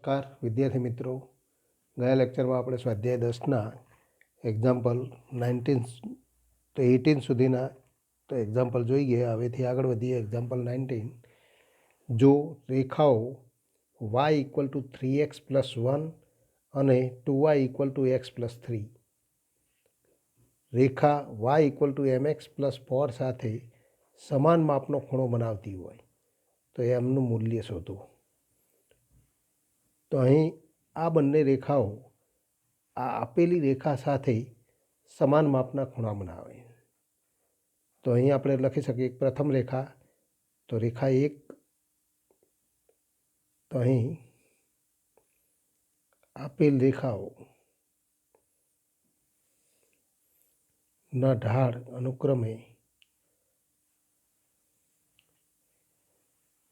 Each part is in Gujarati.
નમસ્કાર વિદ્યાર્થી મિત્રો, ગયા લેક્ચરમાં આપણે સ્વાધ્યાય 10ના એક્ઝામ્પલ 19 તો 18 સુધીના તો એક્ઝામ્પલ જોઈ ગયા. હવેથી આગળ વધીએ એક્ઝામ્પલ 19. જો રેખાઓ y = 3x+1 અને 2y = x+3 રેખા y = mx+4 સાથે સમાન માપનો ખૂણો બનાવતી હોય તો એમનું મૂલ્ય શોધો. તો અહીં આ બંને રેખાઓ આ આપેલી રેખા સાથે સમાન માપના ખૂણા બનાવે. તો અહીં આપણે લખી શકીએ પ્રથમ રેખા, તો રેખા 1. તો અહીં આપેલ રેખાઓ ના ઢાળ અનુક્રમે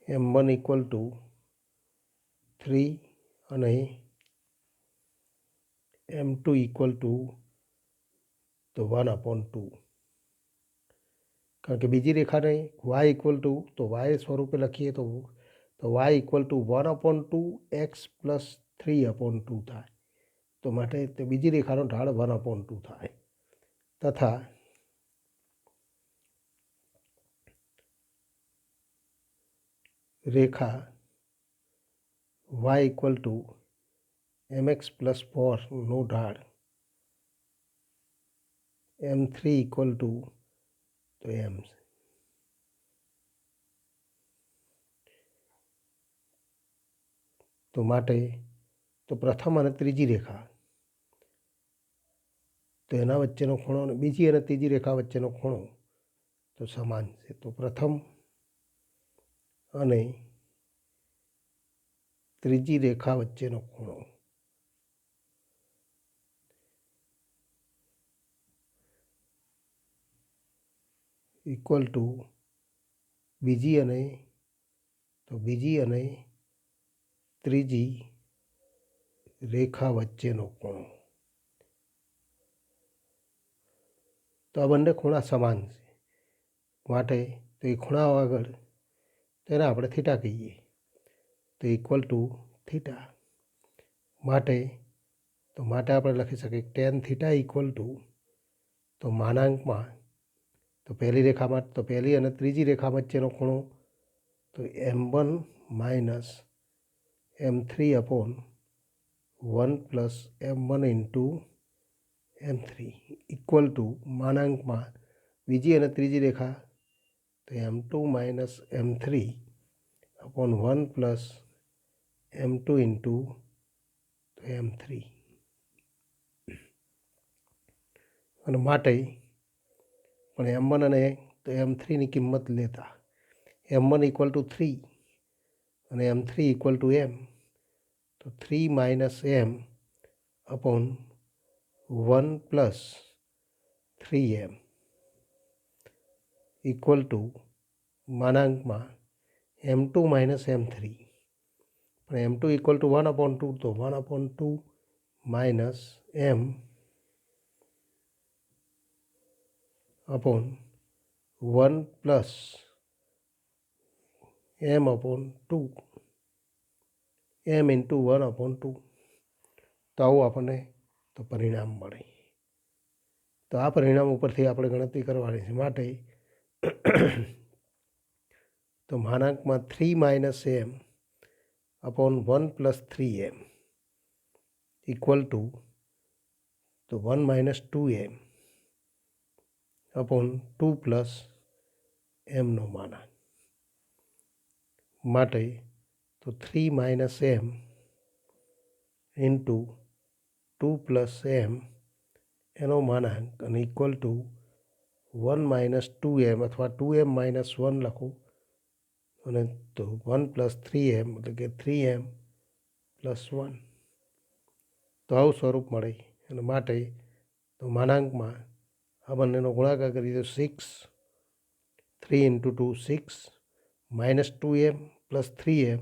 m1 = 3 અને m2 = 1/2. કારણ કે બીજી રેખાને y તો y સ્વરૂપે લખીએ તો y = 1/2 x + 3/2 થાય. તો માટે તે બીજી રેખાનો ઢાળ 1/2 થાય. તથા રેખા y = mx+4 નો ઢાળ m3 = તો m. તો માટે તો પ્રથમ અને ત્રીજી રેખા તો એના વચ્ચેનો ખૂણો અને બીજી અને ત્રીજી રેખા વચ્ચેનો ખૂણો તો સમાન છે. તો પ્રથમ અને ત્રીજી રેખા વચ્ચેનો ખૂણો ઇક્વલ ટુ બીજી અને ત્રીજી રેખા વચ્ચેનો ખૂણો. તો આ બંને ખૂણા સમાન છે માટે તો એ ખૂણાઓ આગળ તેને આપણે થીટા કહીએ. તો ઇક્વલ ટુ થીટા માટે આપણે લખી શકીએ tan θ = તો માનાંકમાં તો પહેલી રેખામાં તો પહેલી અને ત્રીજી રેખા વચ્ચેનો ખૂણો તો m1 - m3/1 + m1 × m3 equal to માનાંકમાં બીજી અને ત્રીજી રેખા તો m2 - m3/1 + m2 × m3. અને માટે પણ m1 અને તો m3ની કિંમત લેતા m1 = 3 અને m3 = m. તો 3 - m/1 + 3m equal to માનાંકમાં m2 - m3 પણ m2 = 1/2 તો 1/2 - m/1 + m/2 m × 1/2. તો આવું આપણને તો પરિણામ મળે. તો આ પરિણામ ઉપરથી આપણે ગણતરી કરવાની છે. માટે તો માનાંકમાં 3 - m/1 + 3m ઇક્વલ ટુ તો 1 - 2m/2 + mનો માનાંક. માટે તો 3 - m × 2 + m એનો માનાંક અને ઇક્વલ ટુ 1 - 2m અથવા 2m - 1 લખો અને તો 1 + 3m એટલે કે 3m + 1. તો આવું સ્વરૂપ મળે. અને માટે તો માનાંકમાં આ બંનેનો ગુણાકાર કરીએ તો 6 3 × 2 6 -2m + 3m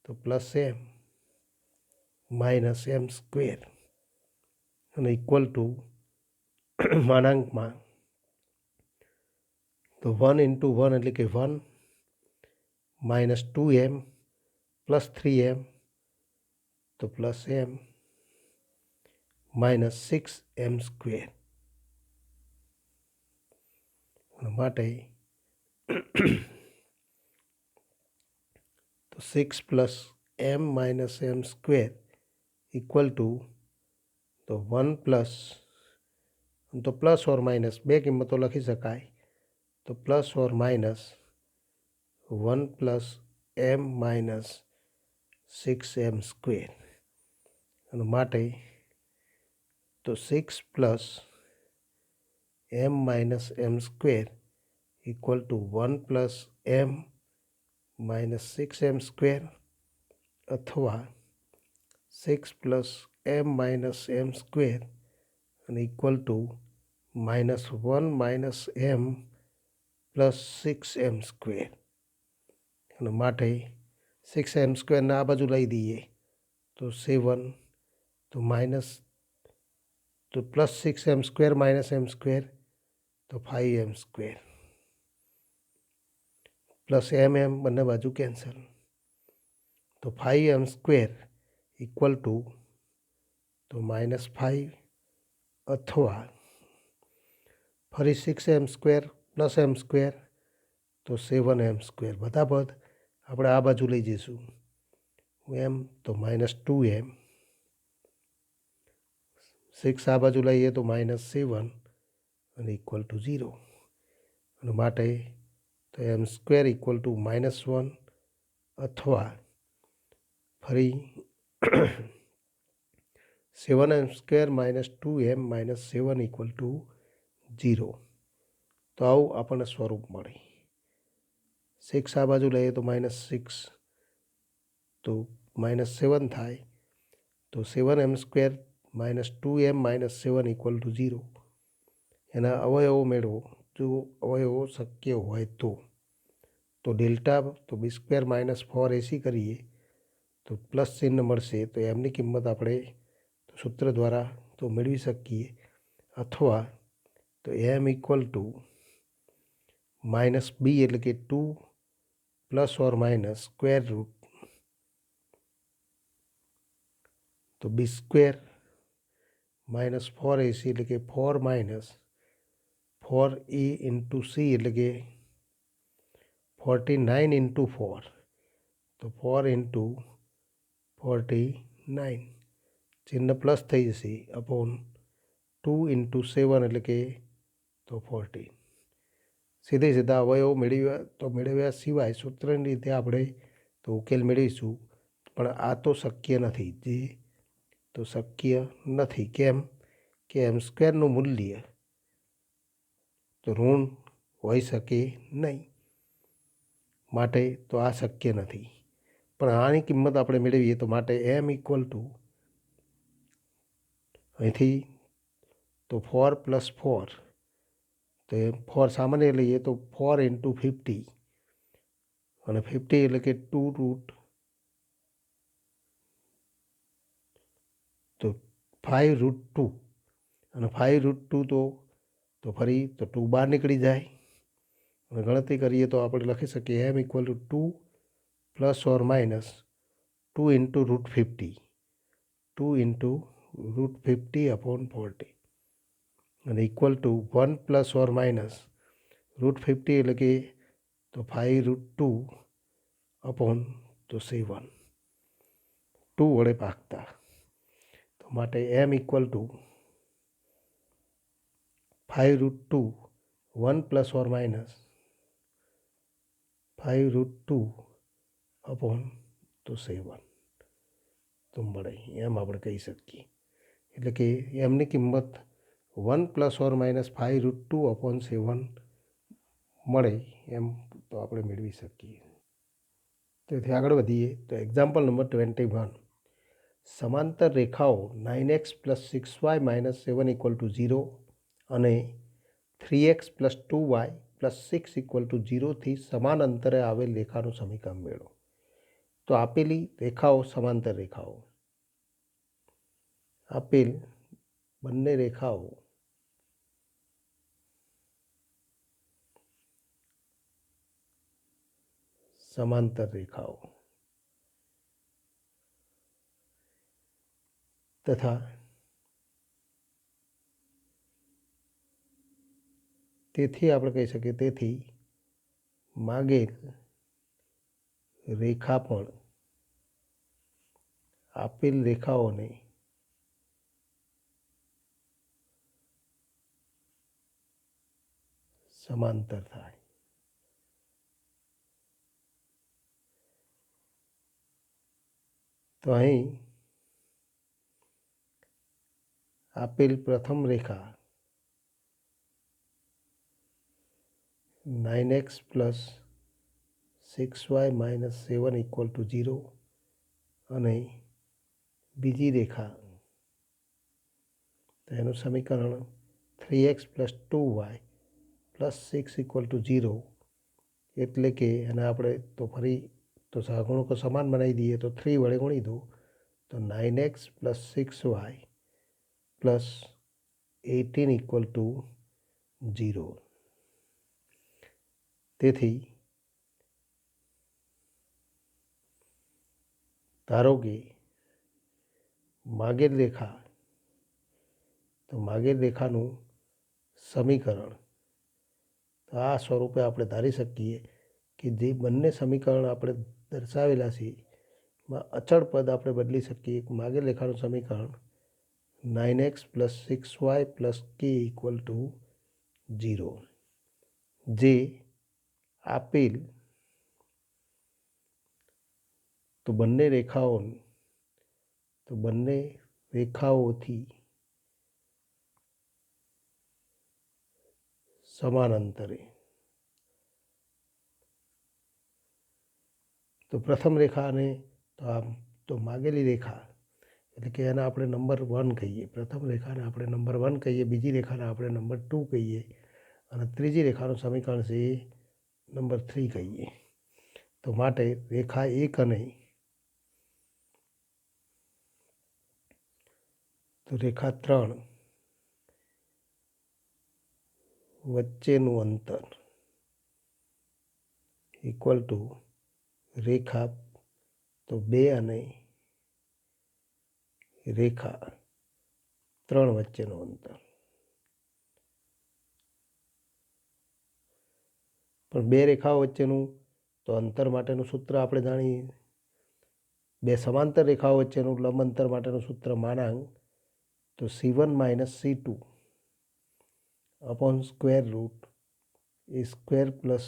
તો +m -m² અને ઇક્વલ ટુ માનાંકમાં તો 1 × 1 એટલે કે 1 -2m + 3m તો plus m minus 6m square માટે તો 6 plus m minus m square equal to તો 1 પ્લસ તો પ્લસ ઓર માઇનસ બે કિંમતો લખી શકાય તો plus or minus 1 plus m minus 6m square અને માટે તો 6 plus m minus m square equal to 1 plus m minus 6m square અથવા 6 plus m minus m square અને equal to -1 minus m plus 6m square અને માટે 6m સ્ક્વેરને આ બાજુ લઈ દઈએ તો 7 તો માઇનસ તો plus 6m square minus m square તો 5m સ્ક્વેર પ્લસ એમ બંને બાજુ કેન્સલ તો 5m સ્ક્વેર ઇક્વલ ટુ તો -5 અથવા ફરી 6m square plus M square તો 7m સ્ક્વેર બધા પદ આપણે આ બાજુ લઈ જઈશું એમ તો -2m 6 આ બાજુ લઈએ તો -7 અને ઇક્વલ ટુ 0 અને માટે તો એમ સ્ક્વેર ઇક્વલ ટુ -1 અથવા ફરી 7m square -2m -7 equal to 0 તો આવું આપણને સ્વરૂપ મળે 6 આ બાજુ લઈએ તો -6 તો -7 થાય તો 7m square -2m -7 equal to 0 એના અવયવો મેળવો જો અવયવો શક્ય હોય તો ડેલ્ટા તો બી સ્ક્વેર -4ac કરીએ તો પ્લસ ચિહ્ન મળશે તો એમની કિંમત આપણે સૂત્ર દ્વારા તો મેળવી શકીએ અથવા તો એમ ઇક્વલ ટુ -b એટલે કે 2 plus or minus square root તો બી સ્ક્વેર -4ac એટલે કે 4 4a ઇન્ટુ c એટલે કે 49 ઇન્ટુ 4 તો 4 ઇન્ટુ 49 ચિહ્ન પ્લસ થઈ જશે અપોન 2 ઇન્ટુ 7 એટલે કે તો 14 સીધા અવયવ મેળવ્યા સિવાય સૂત્રની રીતે આપણે તો ઉકેલ મેળવીશું પણ આ તો શક્ય નથી કેમ કે એમ સ્ક્વેરનું મૂલ્ય તો ઋણ હોઈ શકે નહીં માટે તો આ શક્ય નથી પણ આની કિંમત આપણે મેળવીએ તો માટે એમ ઇક્વલ ટુ અહીંથી તો 4 પ્લસ 4 તો 4 સામાન્ય લઈએ તો 4 ઇન્ટુ 50 અને 50 એટલે કે 2 રૂટ તો 5 રૂટ 2 અને 5 રૂટ 2 તો ફરી તો 2 બહાર નીકળી જાય અને ગણતરી કરીએ તો આપણે લખી શકીએ m equal to 2 plus or minus 2 into root 50 2 into root 50 upon 40 અને equal to 1 plus or minus root 50 એટલે કે તો 5 રૂટ 2 અપોન તો 7 2 વડે ભાગતા તો માટે m equal to 5 root 2 1 plus or minus 5 root 2 upon તો 7 તો મળે એમ આપણે કહી શકીએ એટલે કે એમની કિંમત 1 plus or minus 5 root 2 upon 7 મળે એમ તો આપણે મેળવી શકીએ તેથી આગળ વધીએ તો એક્ઝામ્પલ નંબર 21 સમાંતર રેખાઓ 9x plus 6y minus 7 equal to 0 અને 3x plus 2y plus 6 equal to 0થી સમાન અંતરે આવેલ રેખાનું સમીકરણ મેળવો તો આપેલી રેખાઓ સમાંતર રેખાઓ આપેલ બંને રેખાઓ સમાંતર રેખાઓ તથા તેથી આપણે કહી શકીએ તેથી માગેલ રેખા પણ આપેલ રેખાઓને સમાંતર થાય. તો અહીં આપેલ પ્રથમ રેખા 9x + 6y - 7 = 0 અને બીજી રેખા તો એનું સમીકરણ 3x + 2y + 6 = 0 એટલે કે એને આપણે તો ફરી તો સહગુણકો સમાન બનાવી દઈએ તો 3 વડે ગુણી દો તો 9x + 6y + 18 = 0. તેથી ધારો કે માગેલ રેખા તો માગેલ રેખાનું સમીકરણ તો આ સ્વરૂપે આપણે ધારી શકીએ કે જે બંને સમીકરણ આપણે દર્શાવેલા છે એમાં અચળ પદ આપણે બદલી શકીએ. માગેલ રેખાનું સમીકરણ 9x + 6y + k = 0 જે આપેલ તો બંને રેખાઓથી સમાન અંતરે તો પ્રથમ રેખાને તો માગેલી રેખા એટલે કે એને આપણે નંબર 1 કહીએ. પ્રથમ રેખાને આપણે નંબર 1 કહીએ, બીજી રેખાને આપણે નંબર 2 કહીએ અને ત્રીજી રેખાનું સમીકરણ છે એ નંબર 3 કહીએ. તો માટે રેખા 1 અને તો રેખા 3 વચ્ચેનું અંતર = રેખા તો 2 અને રેખા 3 વચ્ચેનું અંતર. પણ બે રેખાઓ વચ્ચેનું તો અંતર માટેનું સૂત્ર આપણે જાણીએ. બે સમાંતર રેખાઓ વચ્ચેનું લંબ અંતર માટેનું સૂત્ર માનાંક તો C1 - C2 / √a²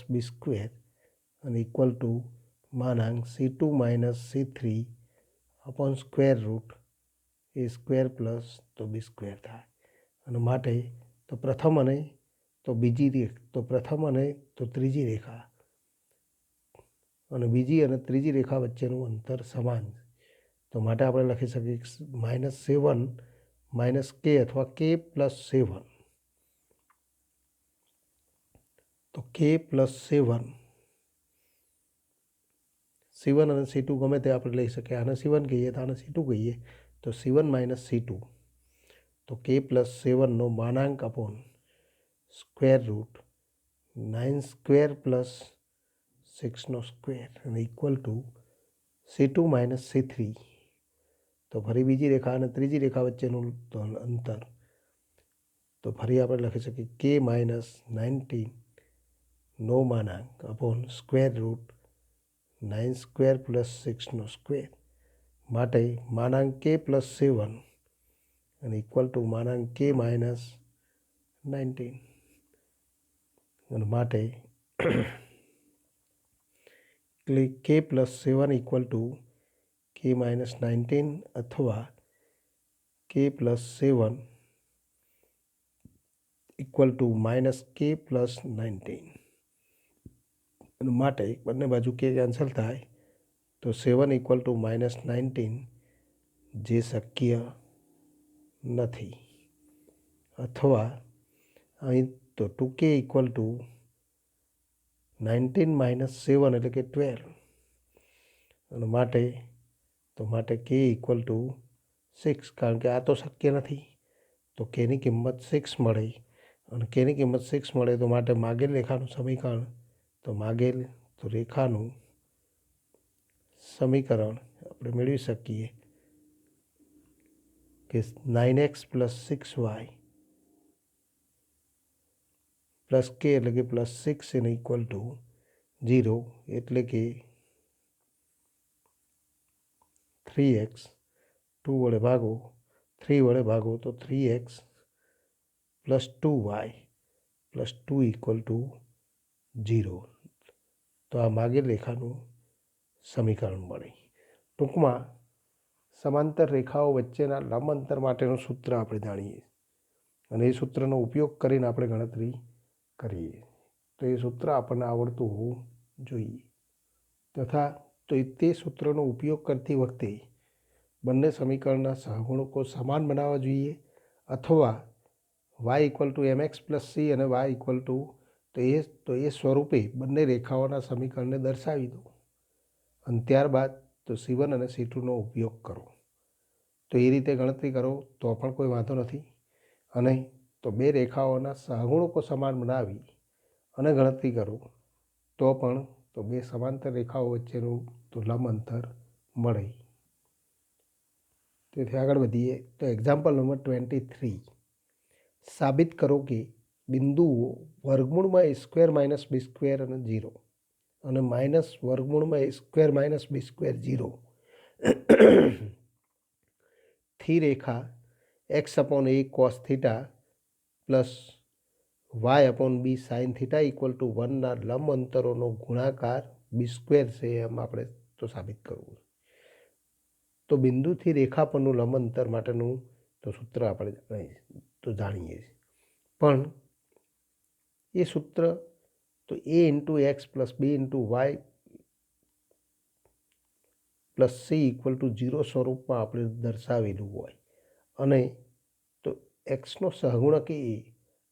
+ b² અને = માનાંક C2 - C3 / √a² + b² થાય. અને માટે તો પ્રથમ અને ત્રીજી રેખા અને બીજી અને ત્રીજી રેખા વચ્ચેનું અંતર સમાન છે. તો માટે આપણે લખી શકીએ -7 - k અથવા k + 7 તો k + 7 C1 અને C2 ગમે તે આપણે લઈ શકીએ. આને C1 કહીએ તો આને C2 કહીએ તો C1 - C2 તો k + 7 નો માનાંક / √9² + 6² અને C2 - C3 તો ફરી બીજી રેખા અને ત્રીજી રેખા વચ્ચેનું અંતર તો ફરી આપણે લખી શકીએ k - 19 નો માનાંક / √9² + 6² માટે માનાંક k + 7 અને માનાંક k - 19 અને માટે k + 7 = k - 19 અથવા k + 7 - k + 19 અને માટે બંને બાજુ k કેન્સલ થાય તો 7 = -19 જે શક્ય નથી. અથવા અહીં તો 2k = 19 - 7 એટલે કે 12 અને માટે k = 6 કારણ કે આ તો શક્ય નથી. તો kની કિંમત 6 મળે અને kની કિંમત 6 મળે તો માટે માગેલ રેખાનું સમીકરણ તો માગેલ રેખાનું સમીકરણ આપણે મેળવી શકીએ કે 9x પ્લસ 6y પ્લસ કે એટલે કે પ્લસ 6 એને ઇક્વલ ટુ 0 એટલે કે 3x 2 વડે ભાગો 3 વડે ભાગો તો 3x plus 2y plus 2 equal to 0. તો આ માગેલ રેખાનું સમીકરણ મળે. ટૂંકમાં સમાંતર રેખાઓ વચ્ચેના લંબ અંતર માટેનું સૂત્ર આપણે જાણીએ અને એ સૂત્રનો ઉપયોગ કરીને આપણે ગણતરી કરીએ. તો એ સૂત્ર આપણને આવડતું હોવું જોઈએ તથા તો તે સૂત્રનો ઉપયોગ કરતી વખતે બંને સમીકરણના સહગુણકો સમાન બનાવવા જોઈએ અથવા y equal to mx plus C અને y ઇક્વલ ટુ તો એ સ્વરૂપે બંને રેખાઓના સમીકરણને દર્શાવી દો અને ત્યારબાદ તો C1 અને C2નો ઉપયોગ કરો. તો એ રીતે ગણતરી કરો તો પણ કોઈ વાંધો નથી અને તો બે રેખાઓના સહગુણકો સમાન બનાવી અને ગણતરી કરો તો પણ તો બે સમાંતર રેખાઓ વચ્ચેનું તો લંબ અંતર મળે. તેથી આગળ વધીએ તો એક્ઝામ્પલ નંબર 23. સાબિત કરો કે બિંદુઓ વર્ગમૂળમાં A² - B² અને 0 અને માઇનસ વર્ગમૂળમાં A² - B² 0 થી રેખા x/a cos theta plus y/b sin theta equal to 1ના લંબ અંતરોનો ગુણાકાર B² છે એમ આપણે તો સાબિત કરવું. તો બિંદુથી રેખા પરનું લંબ અંતર માટેનું તો સૂત્ર આપણે તો જાણીએ છીએ પણ એ સૂત્ર તો a into x plus b into y plus c equal to 0 સ્વરૂપમાં આપણે દર્શાવેલું હોય અને તો એક્સનો સહગુણક એ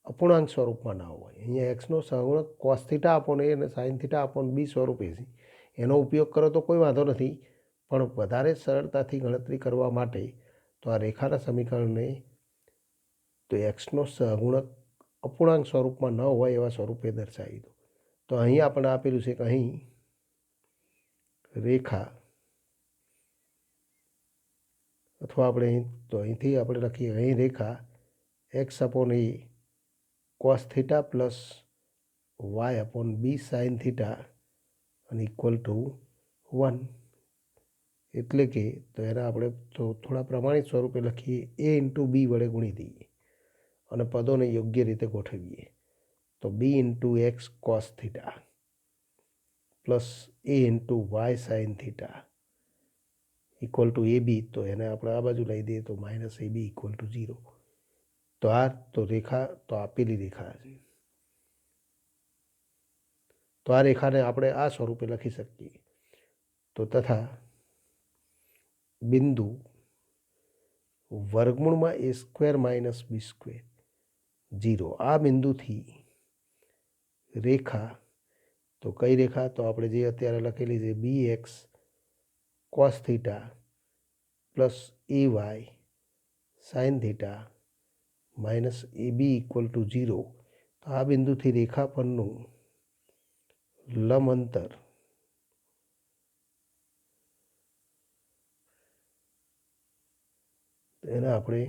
અપૂર્ણાંક સ્વરૂપમાં ના હોય. અહીંયા એક્સનો સહગુણક કોસ થીટા અપોન એ અને સાઇન થીટા અપોન બી સ્વરૂપે છે. એનો ઉપયોગ કરો તો કોઈ વાંધો નથી પણ વધારે સરળતાથી ગણતરી કરવા માટે તો આ રેખાના સમીકરણને તો એક્સનો સહગુણક અપૂર્ણાંક સ્વરૂપમાં ન હોય એવા સ્વરૂપે દર્શાવી દો. તો અહીં આપણે આપેલું છે કે અહીં રેખા અથવા આપણે તો અહીંથી આપણે લખીએ અહીં રેખા x/a cos theta plus y/b sin theta અને ઇક્વલ ટુ 1 એટલે કે તો એના આપણે તો થોડા પ્રમાણિત સ્વરૂપે લખીએ a ઇન્ટુ બી વડે ગુણી દઈએ અને પદોને યોગ્ય રીતે ગોઠવીએ તો b into x cos theta plus a into y sine theta equal to ab તો એને આપણે આ બાજુ લઈ દઈએ તો માઇનસ ab ઇક્વલ ટુ 0. તો આ તો રેખા તો આપેલી રેખા છે તો આ રેખાને આપણે આ સ્વરૂપે લખી શકીએ તો તથા બિંદુ વર્ગમૂળમાં A² - B² 0 આ બિંદુથી રેખા તો કઈ રેખા તો આપણે જે અત્યારે લખેલી છે bx cos theta plus ay sign theta minus ab equal to 0. તો આ બિંદુથી રેખા પરનું લંબ અંતર એને આપણે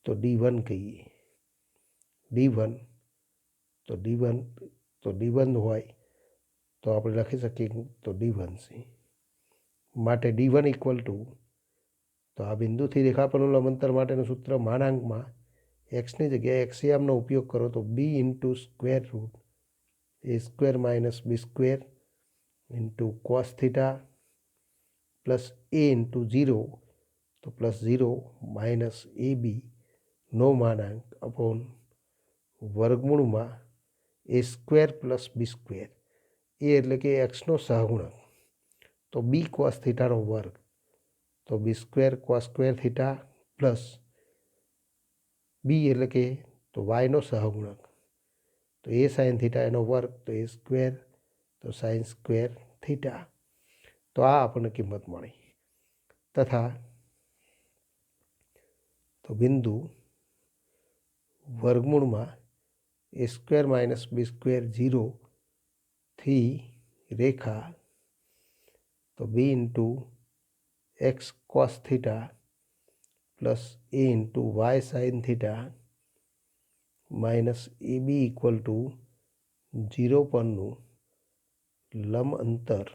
તો d1 કહીએ. d1 હોય તો આપણે લખી શકીએ તો d1 છે માટે d1 ઇક્વલ ટુ તો આ બિંદુથી રેખા પરનું લંબ અંતર માટેનું સૂત્ર માનાંકમાં એક્સની જગ્યાએ એક્સિયામનો ઉપયોગ કરો તો b into square root A² - B² into cos theta plus a into 0 તો પ્લસ 0 માઇનસ ab નો માનાંક અપોન વર્ગમૂળમાં A² પ્લસ B² એ એટલે કે એક્સનો સહગુણક તો બી કોસ થીટાનો વર્ગ તો B² cos² થીટા પ્લસ બી એટલે કે તો વાયનો સહગુણક તો એ સાઇન થીટા એનો વર્ગ તો A² તો sin² થીટા. તો આ આપણને કિંમત મળી તથા તો બિંદુ વર્ગમૂળમાં A² - B² 0 થી રેખા તો b into x cos theta plus a into y sine theta minus A b equal to 0 પરનું લંબ અંતર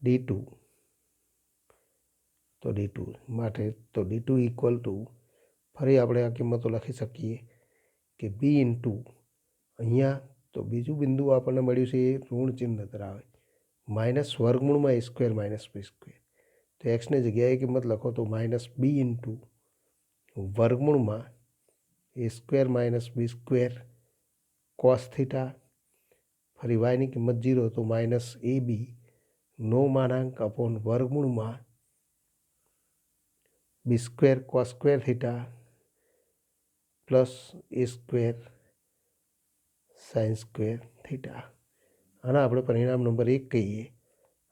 d2 તો d2 માટે તો d2 ઇક્વલ ટુ ફરી આપણે આ કિંમતો લખી શકીએ કે બી ઇન્ટુ અહીંયા તો બીજું બિંદુ આપણને મળ્યું છે એ ઋણ ચિહ્ન ધરાવે માઇનસ વર્ગમૂળમાં એ સ્ક્વેર માઇનસ બી સ્ક્વેર તો એક્સની જગ્યાએ કિંમત લખો તો માઇનસ બી ઇન્ટુ વર્ગમૂળમાં એ સ્ક્વેર માઇનસ બી સ્ક્વેર કોસ થીટા ફરી વાયની કિંમત 0 તો માઇનસ એ બી નો માનાંક અપોન વર્ગમૂળમાં B square cos square theta plus A square sine square theta. આના આપણે પરિણામ નંબર 1 કહીએ,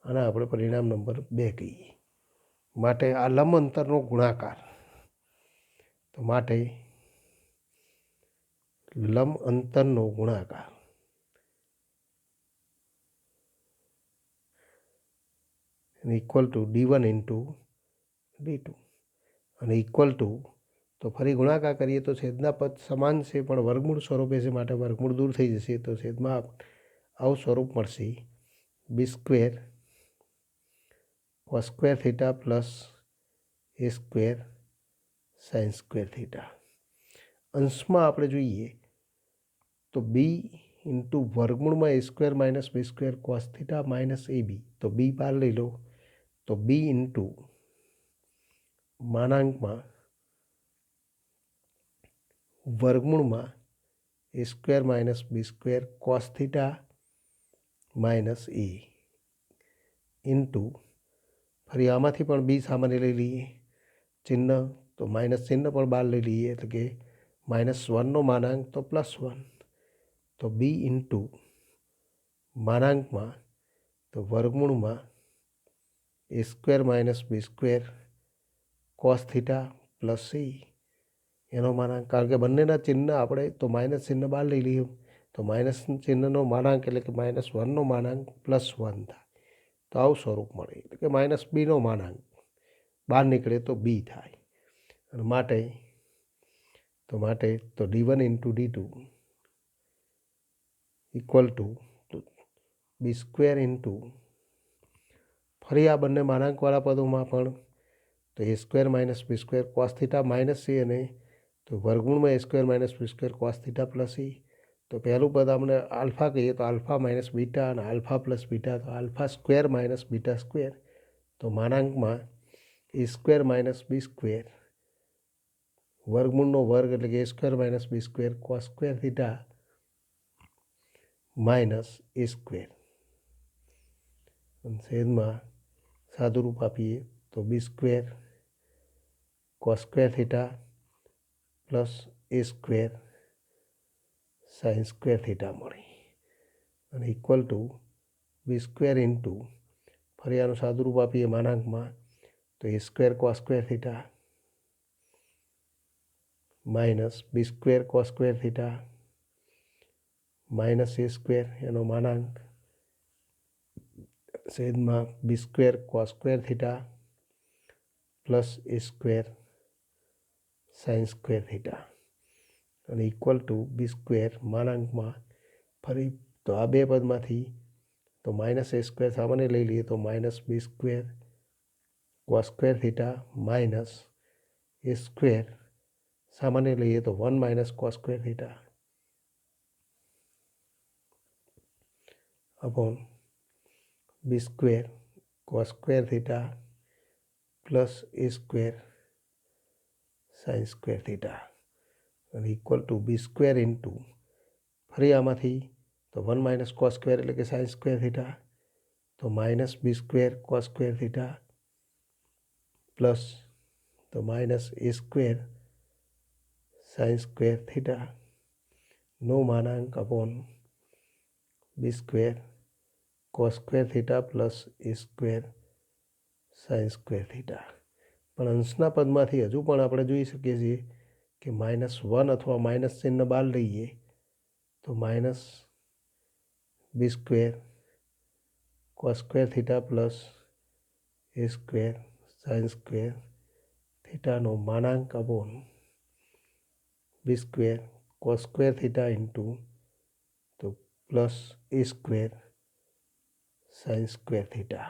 આના આપણે પરિણામ નંબર 2 કહીએ. માટે આ લંબ અંતરનો ગુણાકાર, તો માટે લંબ અંતરનો ગુણાકાર equal to d1 into d2 અને ઇક્વલ ટુ તો ફરી ગુણાકાર કરીએ તો છેદના પદ સમાન છે પણ વર્ગમૂળ સ્વરૂપે છે માટે વર્ગમૂળ દૂર થઈ જશે તો છેદમાં આવું સ્વરૂપ મળશે B square cos square theta plus A square sine square theta. અંશમાં આપણે જોઈએ તો બી ઇન્ટુ વર્ગમૂળમાં એ સ્ક્વેર માઇનસ બી સ્ક્વેર કોસ થીટા માઇનસ એ બી તો બી બહાર લઈ લો તો બી ઇન્ટુ માનાંકમાં વર્ગમૂળમાં એ સ્ક્વેર માઇનસ બી સ્ક્વેર કોસ થીટા માઇનસ એ ઇન્ટુ ફરી આમાંથી પણ બી સામાન્ય લઈ લઈએ ચિહ્ન તો માઇનસ ચિહ્ન પણ બહાર લઈ લઈએ એટલે કે -1નો માનાંક તો +1 તો બી ઇન્ટુ માનાંકમાં તો વર્ગમૂળમાં એ સ્ક્વેર માઇનસ બી સ્ક્વેર કોસ થીટા પ્લસ એ એનો માનાંક, કારણ કે બંનેના ચિહ્ન આપણે તો માઇનસ ચિહ્ન બહાર લઈ લઈએ તો માઇનસ ચિહ્નનો માનાંક એટલે કે -1નો માનાંક +1 થાય તો આવું સ્વરૂપ મળે એટલે કે -bનો માનાંક બહાર નીકળે તો બી થાય અને માટે તો d1 into d2 equal to B square into ફરી આ બંને માનાંકવાળા પદોમાં પણ તો એ square minus B square cos theta minus a અને તો વર્ગમૂળમાં એ square minus B square cos theta plus a તો પહેલું પદ આપણે આલ્ફા કહીએ તો આલ્ફા માઇનસ બીટા અને આલ્ફા પ્લસ બીટા તો alpha square minus beta square તો માનાંકમાં a square minus B square વર્ગમૂળનો વર્ગ એટલે કે એ square minus B square cos square theta minus A square છેદમાં સાદુરૂપ આપીએ તો B square cos square theta plus A square sine square theta મળી અને equal to B square into ફરી આનું સાદુરૂપ આપીએ માનાંકમાં તો એ square cos square theta minus B square cos square theta minus A square એનો માનાંક છેદમાં B square cos square theta plus A square sine square theta અને ઇક્વલ ટુ બી સ્ક્વેર માનાંકમાં ફરી તો આ બે પદમાંથી તો માઇનસ એ સ્ક્વેર સામાન્ય લઈ લઈએ તો minus B square cos square theta minus A square સામાન્ય લઈએ તો 1 minus cos square theta upon B square cos square theta plus A square sine square theta equal to B square into फरी आमां तो 1 माइनस कॉस स्क्वेर एटले के साइन स्क्वेर थीटा तो minus B square cos square theta plus तो minus A square sine square theta नो मानांक upon B square cos square theta plus A square sine square theta. પણ અંશના પદમાંથી હજુ પણ આપણે જોઈ શકીએ છીએ કે -1 અથવા માઇનસ ચિહ્ન બહાર લઈએ તો minus B square cos square theta plus A square sine square થીટાનો માનાંક upon B square cos square theta into તો plus A square sine square theta,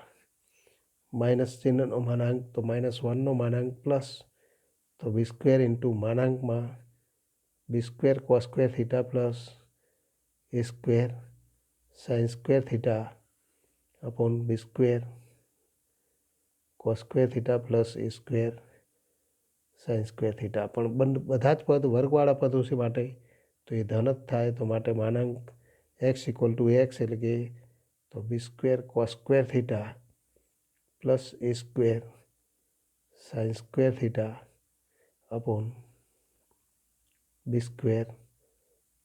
minus ચિહ્નનો માનાંક તો -1નો માનાંક પ્લસ તો બી સ્ક્વેર ઇન્ટુ માનાંકમાં B square cos square theta plus A square sine square theta upon B square cos square theta plus A square sine square theta. પણ બધા જ પદ વર્ગવાળા પદો છે માટે તો એ ધન જ થાય, તો માટે માનાંક x = x એટલે કે તો B square cos square theta plus A square sine square theta upon B square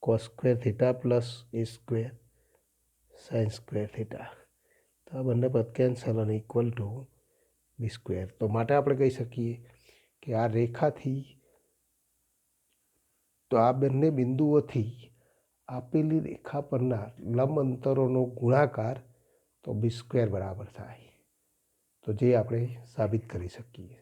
cos square theta plus A square sine square theta. તો આ બંને પદ કેન્સલ અને ઇક્વલ ટુ બી સ્ક્વેર. તો માટે આપણે કહી શકીએ કે આ રેખાથી તો આ બંને બિંદુઓથી આપેલી રેખા પરના લંબ અંતરોનો ગુણાકાર તો બી સ્ક્વેર બરાબર થાય, તો જે આપણે સાબિત કરી શકીએ.